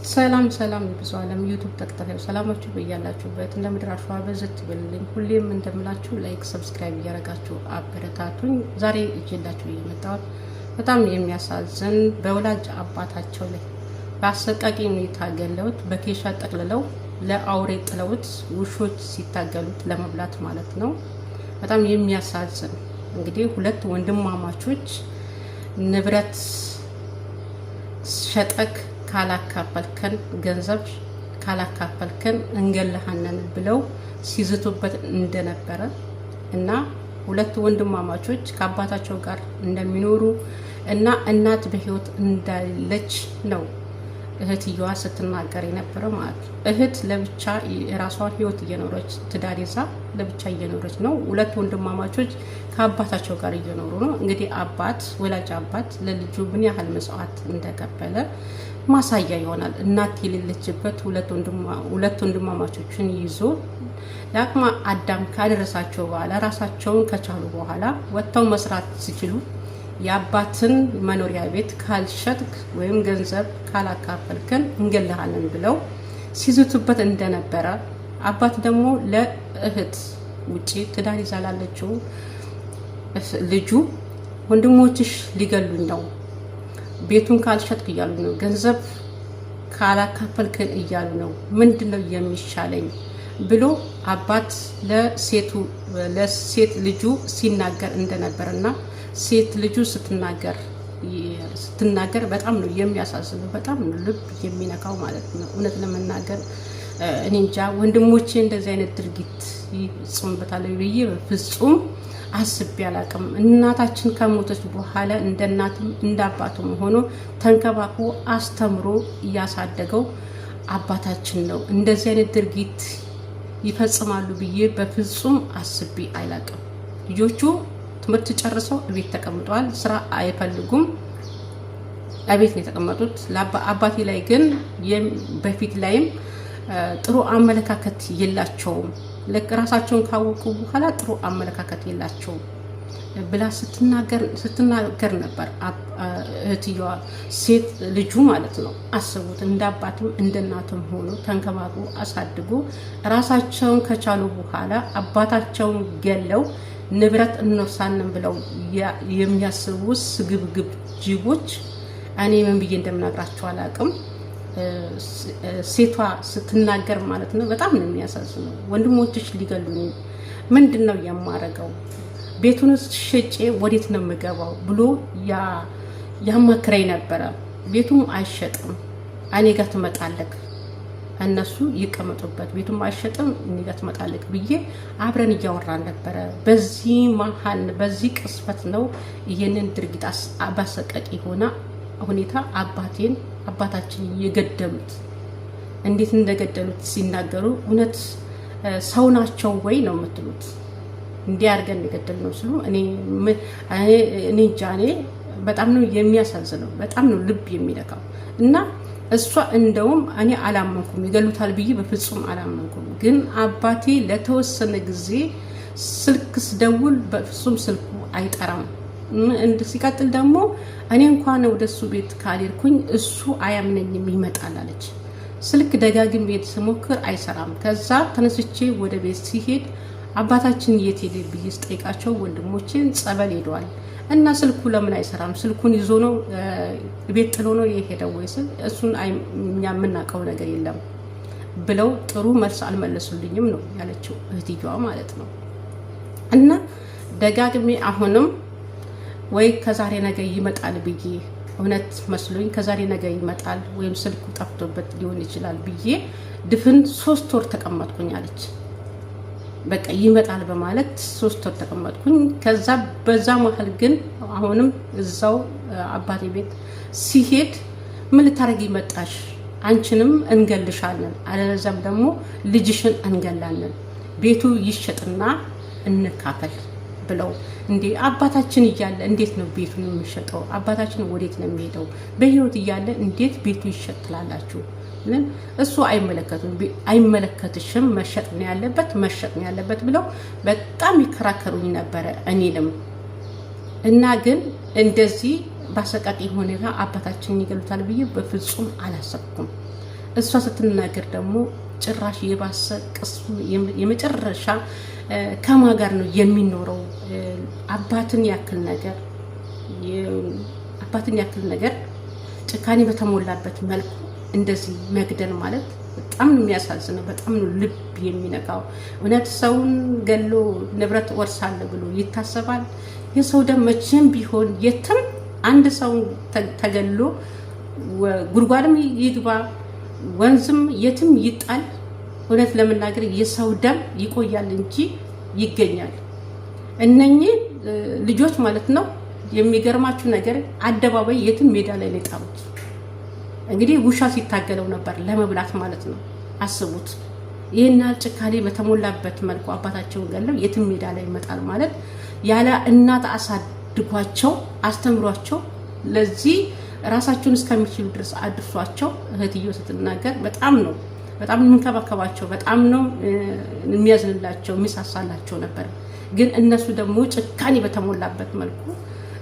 ሰላም ብዙ ዓለም ዩቲዩብ ተከታታዮች ሰላማችሁ በያላችሁበት እንደ ምድር አሸዋ በዘት ይበልልኝ። ሁሌም እንደምላችሁ ላይክ ሰብስክራይብ እያደረጋችሁ አበረታቱኝ። ዛሬ እጄላችሁ የመጣሁት በጣም የሚያሳዝን በወላጅ አባታቸው ላይ በአሰቃቂ ሁኔታ ገለውት በኬሻ ጠቅልለው ለአውሬ ጥለውት ውሾች ሲታገሉት ለመብላት ማለት ነው። በጣም የሚያሳዝን እንግዲህ ሁለት ወንድማማቾች ንብረት ሸጠክ ካላካፈልከን ገንዘብ ካላካፈልከን እንገልሃነን ብለው ሲዝቱበት እንደነበረ እና ሁለት ወንድማማቾች ከአባታቸው ጋር እንደሚኖሩ እና እናት በህይወት እንዳለች ነው እህትየዋ ስትናገር የነበረ ማለት ነው። እህት ለብቻ የራሷን ህይወት እየኖረች ትዳር ይዛ ለብቻ እየኖረች ነው። ሁለት ወንድማማቾች ከአባታቸው ጋር እየኖሩ ነው። እንግዲህ ወላጅ አባት ለልጁ ምን ያህል መስዋዕት እንደከፈለ ማሳያ ይሆናል። እናት የሌለችበት ሁለት ወንድማማቾችን ይዞ ለአቅመ አዳም ካደረሳቸው በኋላ ራሳቸውን ከቻሉ በኋላ ወጥተው መስራት ሲችሉ የአባትን መኖሪያ ቤት ካልሸጥክ ወይም ገንዘብ ካላካፈልከን እንገልሃለን ብለው ሲዝቱበት እንደነበረ አባት ደግሞ ለእህት ውጪ ትዳር ይዛላለችው ልጁ ወንድሞችሽ ሊገሉኝ ነው፣ ቤቱን ካልሸጥክ እያሉ ነው፣ ገንዘብ ካላካፈልከን እያሉ ነው፣ ምንድነው የሚሻለኝ ብሎ አባት ለሴት ልጁ ሲናገር እንደነበርና ሴት ልጁ ስትናገር በጣም ነው የሚያሳዝነው፣ በጣም ነው ልብ የሚነካው ማለት ነው። እውነት ለመናገር እኔ እንጃ ወንድሞቼ እንደዚህ አይነት ድርጊት ይጽምበታል ብዬ በፍጹም አስቤ አላቅም። እናታችን ከሞተች በኋላ እንደ እናትም እንደ አባቱም ሆኖ ተንከባክቦ አስተምሮ እያሳደገው አባታችን ነው። እንደዚህ አይነት ድርጊት ይፈጽማሉ ብዬ በፍጹም አስቤ አላቅም። ልጆቹ ትምህርት ጨርሰው እቤት ተቀምጠዋል። ስራ አይፈልጉም፣ እቤት ነው የተቀመጡት። አባቴ ላይ ግን በፊት ላይም ጥሩ አመለካከት የላቸውም። ራሳቸውን ካወቁ በኋላ ጥሩ አመለካከት የላቸውም ብላ ስትናገር ነበር እህትየዋ፣ ሴት ልጁ ማለት ነው። አስቡት፣ እንደ አባትም እንደ እናትም ሆኖ ተንከባክቦ አሳድጎ ራሳቸውን ከቻሉ በኋላ አባታቸውን ገለው ንብረት እንወርሳለን ብለው የሚያስቡ ስግብግብ ጅቦች፣ እኔ ምን ብዬ እንደምናግራቸው አላውቅም። ሴቷ ስትናገር ማለት ነው በጣም ነው የሚያሳዝነው። ወንድሞችሽ ሊገሉኝ፣ ምንድነው የማረገው? ቤቱን ሸጬ ወዴት ነው የምገባው ብሎ ያማክረኝ ነበረ። ቤቱም አይሸጥም፣ እኔ ጋር ትመጣለህ፣ እነሱ ይቀመጡበት፣ ቤቱም አይሸጥም፣ እኔ ጋር ትመጣለህ ብዬ አብረን እያወራን ነበረ። በዚህ ቅስፈት ነው ይሄንን ድርጊት አባሰቀቂ ሆና ሁኔታ አባታችን የገደሉት። እንዴት እንደገደሉት ሲናገሩ እውነት ሰው ናቸው ወይ ነው የምትሉት? እንዲህ አድርገን የገደልነው ስሉ እኔ እንጃ። እኔ በጣም ነው የሚያሳዝነው፣ በጣም ነው ልብ የሚነካው። እና እሷ እንደውም እኔ አላመንኩም፣ ይገሉታል ብዬ በፍጹም አላመንኩም። ግን አባቴ ለተወሰነ ጊዜ ስልክ ስደውል በፍጹም ስልኩ አይጠራም። ሲቀጥል ደግሞ እኔ እንኳን ወደሱ ቤት ካልሄድኩኝ እሱ አያምነኝም ይመጣል አለች። ስልክ ደጋግም ቤት ስሞክር አይሰራም። ከዛ ተነስቼ ወደ ቤት ሲሄድ አባታችን የት ሄደ ብዬ ስጠይቃቸው ወንድሞችን ጸበል ሄደዋል እና ስልኩ ለምን አይሰራም? ስልኩን ይዞ ነው ቤት ጥሎ ነው የሄደው ወይስ? እሱን እኛ የምናውቀው ነገር የለም ብለው ጥሩ መልስ አልመለሱልኝም ነው ያለችው እህትየዋ ማለት ነው። እና ደጋግሜ አሁንም ወይ ከዛሬ ነገ ይመጣል ብዬ እውነት መስሎኝ ከዛሬ ነገ ይመጣል ወይም ስልኩ ጠፍቶበት ሊሆን ይችላል ብዬ ድፍን 3 ወር ተቀመጥኩኝ አለች። በቃ ይመጣል በማለት 3 ወር ተቀመጥኩኝ። ከዛ በዛ መሀል ግን አሁንም እዛው አባቴ ቤት ሲሄድ ምን ልታረጊ መጣሽ? አንቺንም እንገልሻለን፣ አለዛም ደግሞ ልጅሽን እንገላለን፣ ቤቱ ይሸጥና እንካፈል ብለው እንዴ አባታችን እያለ እንዴት ነው ቤቱን የሚሸጠው? አባታችን ወዴት ነው የሚሄደው? በህይወት እያለ እንዴት ቤቱ ይሸጥ ትላላችሁ? እሱ አይመለከትሽም፣ መሸጥ ነው ያለበት ብለው በጣም ይከራከሩኝ ነበረ እኔንም። እና ግን እንደዚህ በአሰቃቂ ሁኔታ አባታችን ይገሉታል ብዬ በፍጹም አላሰብኩም። እሷ ስትናገር ደግሞ ጭራሽ የባሰ ቅስም የመጨረሻ ከማን ጋር ነው የሚኖረው? አባትን ያክል ነገር ጭካኔ በተሞላበት መልኩ እንደዚህ መግደል ማለት በጣም ነው የሚያሳዝነው። በጣም ነው ልብ የሚነካው። እውነት ሰውን ገሎ ንብረት ወርሳለሁ ብሎ ይታሰባል? የሰው ደም መቼም ቢሆን የትም አንድ ሰው ተገሎ ጉድጓድም ይግባ ወንዝም የትም ይጣል፣ እውነት ለመናገር የሰው ደም ይቆያል እንጂ ይገኛል። እነኚህ ልጆች ማለት ነው የሚገርማችሁ ነገር አደባባይ የትም ሜዳ ላይ ነው የጣሉት። እንግዲህ ውሻ ሲታገለው ነበር ለመብላት ማለት ነው። አስቡት። ይህን ጭካኔ በተሞላበት መልኩ አባታቸውን ገለው የትም ሜዳ ላይ ይመጣል ማለት ያለ እናት አሳድጓቸው አስተምሯቸው ለዚህ ራሳቸውን እስከሚችሉ ድረስ አድርሷቸው እህትየው ስትናገር በጣም የሚንከባከባቸው በጣም ነው የሚያዝንላቸው የሚሳሳላቸው ነበር። ግን እነሱ ደግሞ ጭካኔ በተሞላበት መልኩ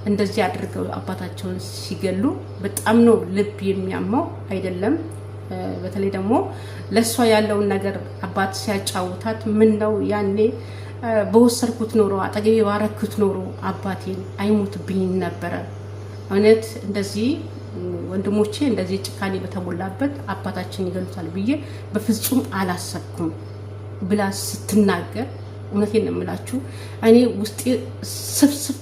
እንደዚህ አድርገው አባታቸውን ሲገሉ በጣም ነው ልብ የሚያማው አይደለም። በተለይ ደግሞ ለሷ ያለውን ነገር አባት ሲያጫውታት ምን ነው ያኔ በወሰርኩት ኖሮ አጠገቤ ባረኩት ኖሮ አባቴን አይሞትብኝ ነበረ። እውነት እንደዚህ ወንድሞቼ እንደዚህ ጭካኔ በተሞላበት አባታችን ይገሉታል ብዬ በፍጹም አላሰብኩም ብላ ስትናገር እውነቴን ነው የምላችሁ እኔ ውስጤ ስብስብ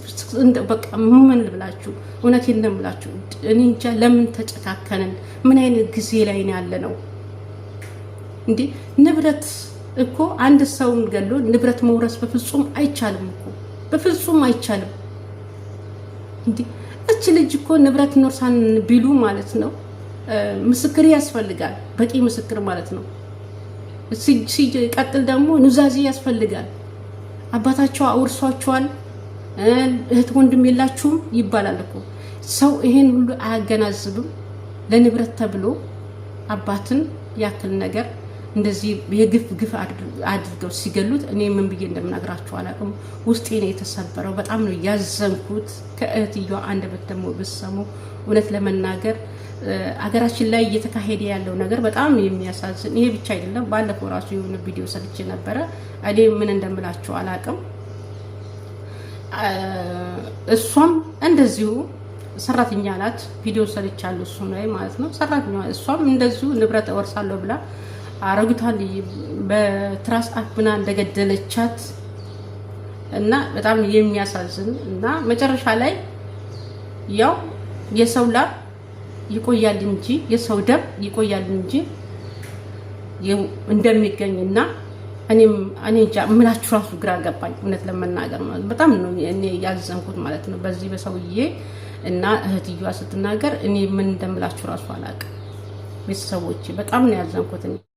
በቃ ምን ልብላችሁ፣ እውነቴን ነው የምላችሁ። እኔ እንጃ ለምን ተጨካከንን? ምን አይነት ጊዜ ላይ ነው ያለ ነው እንዴ? ንብረት እኮ አንድ ሰውን ገሎ ንብረት መውረስ በፍጹም አይቻልም እኮ በፍጹም አይቻልም እንዴ። እቺ ልጅ እኮ ንብረት ኖርሳን ቢሉ ማለት ነው ምስክር ያስፈልጋል፣ በቂ ምስክር ማለት ነው። ሲቀጥል ደግሞ ኑዛዜ ያስፈልጋል። አባታቸው አውርሷቸዋል፣ እህት ወንድም የላችሁም ይባላል እኮ። ሰው ይሄን ሁሉ አያገናዝብም። ለንብረት ተብሎ አባትን ያክል ነገር እንደዚህ የግፍ አድርገው ሲገሉት እኔ ምን ብዬ እንደምናግራችሁ አላውቅም። ውስጤ ነው የተሰበረው። በጣም ነው ያዘንኩት። ከእህትየዋ አንደበት ደግሞ ብትሰሙ እውነት ለመናገር አገራችን ላይ እየተካሄደ ያለው ነገር በጣም የሚያሳዝን። ይሄ ብቻ አይደለም። ባለፈው ራሱ የሆነ ቪዲዮ ሰርቼ ነበረ። እኔ ምን እንደምላችሁ አላውቅም። እሷም እንደዚሁ ሰራተኛ ናት። ቪዲዮ ሰርቻለሁ እሱ ላይ ማለት ነው። ሰራተኛ እሷም እንደዚሁ ንብረት እወርሳለሁ ብላ አረጉታን በትራስ አፍና እንደገደለቻት እና በጣም የሚያሳዝን እና መጨረሻ ላይ ያው የሰው ላብ ይቆያል እንጂ የሰው ደም ይቆያል እንጂ እንደሚገኝና እኔ እንጃ ምላችሁ ራሱ ግራ ገባኝ። እውነት ለመናገር ማለት በጣም ነው እኔ ያዘንኩት ማለት ነው በዚህ በሰውዬ እና እህትየዋ ስትናገር እኔ ምን እንደምላችሁ ራሱ አላውቅም። ቤተሰቦቼ በጣም ነው ያዘንኩት።